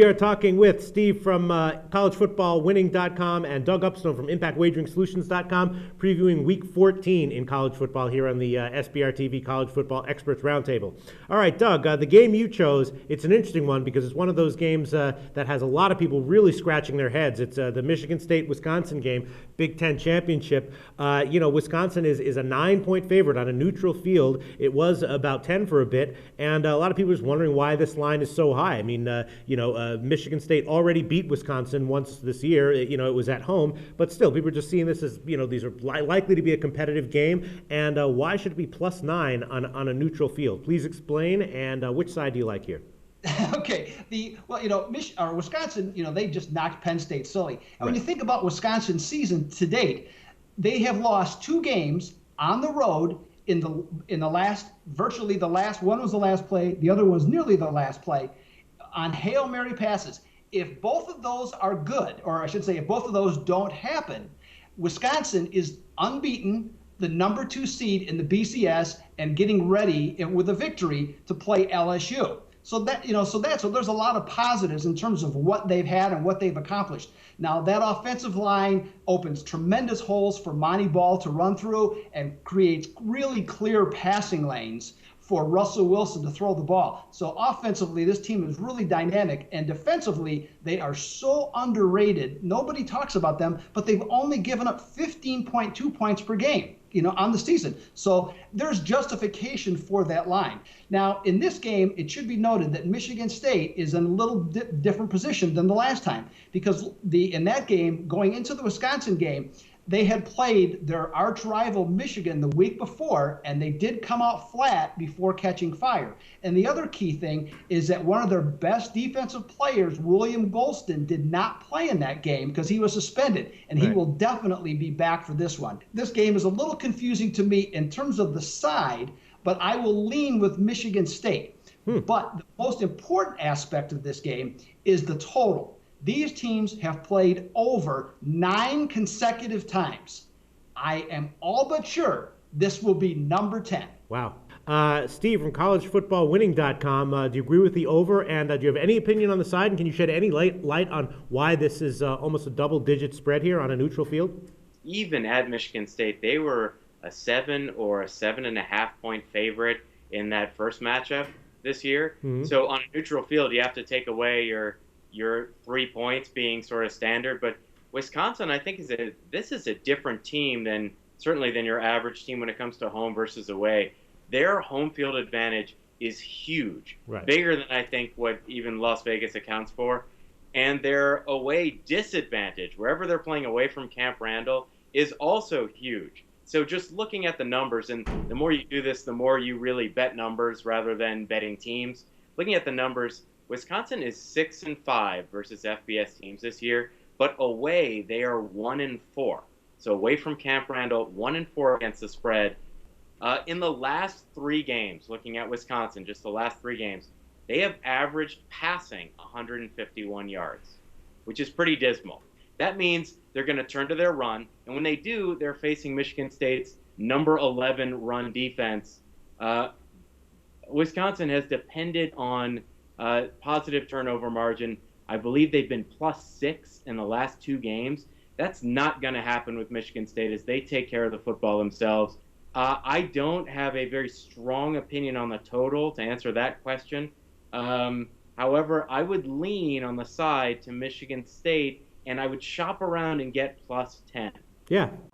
We are talking with Steve from collegefootballwinning.com and Doug Upstone from impactwageриngsolutions.com, previewing Week 14 in college football here on the SBR TV College Football Experts Roundtable. All right, Doug, the game you chose, it's an interesting one because it's one of those games that has a lot of people really scratching their heads. It's the Michigan State-Wisconsin game, Big Ten Championship. Wisconsin is a 9-point favorite on a neutral field. It was about 10 for a bit, and a lot of people are just wondering why this line is so high. I mean, Michigan State already beat Wisconsin once this year. It was at home, but still, people are just seeing this as, these are likely to be a competitive game. And why should it be +9 on a neutral field? Please explain. And which side do you like here? Okay. Wisconsin, they just knocked Penn State silly. And when you think about Wisconsin's season to date, they have lost 2 games on the road in the last, virtually the last one was the last play, the other was nearly the last play, on Hail Mary passes. If both of those are good, or I should say if both of those don't happen, Wisconsin is unbeaten, the number 2 seed in the BCS, and getting ready with a victory to play LSU. So there's a lot of positives in terms of what they've had and what they've accomplished. Now that offensive line opens tremendous holes for Monty Ball to run through and creates really clear passing lanes for Russell Wilson to throw the ball. So offensively, this team is really dynamic, and defensively, they are so underrated. Nobody talks about them, but they've only given up 15.2 points per game, on the season. So there's justification for that line. Now, in this game, it should be noted that Michigan State is in a little different position than the last time, because in that game, going into the Wisconsin game, they had played their arch rival Michigan the week before, and they did come out flat before catching fire. And the other key thing is that one of their best defensive players, William Golston, did not play in that game because he was suspended, and he will definitely be back for this one. This game is a little confusing to me in terms of the side, but I will lean with Michigan State. But the most important aspect of this game is the total. These teams have played over 9 consecutive times. I am all but sure this will be number 10. Wow. Steve from collegefootballwinning.com, do you agree with the over? And do you have any opinion on the side? And can you shed any light on why this is almost a double-digit spread here on a neutral field? Even at Michigan State, they were a 7 or a 7.5 point favorite in that first matchup this year. Mm-hmm. So on a neutral field, you have to take away your 3 points being sort of standard. But Wisconsin, I think, this is a different team than your average team when it comes to home versus away. Their home field advantage is huge, bigger than I think what even Las Vegas accounts for. And their away disadvantage, wherever they're playing away from Camp Randall, is also huge. So just looking at the numbers, and the more you do this, the more you really bet numbers rather than betting teams. Looking at the numbers, Wisconsin is 6-5 versus FBS teams this year, but away they are 1-4. So away from Camp Randall, 1-4 against the spread. In the last 3 games, looking at Wisconsin, just the last 3 games, they have averaged passing 151 yards, which is pretty dismal. That means they're going to turn to their run, and when they do, they're facing Michigan State's number 11 run defense. Wisconsin has depended on positive turnover margin. I believe they've been +6 in the last 2 games. That's not going to happen with Michigan State as they take care of the football themselves. I don't have a very strong opinion on the total to answer that question. However, I would lean on the side to Michigan State, and I would shop around and get +10. Yeah.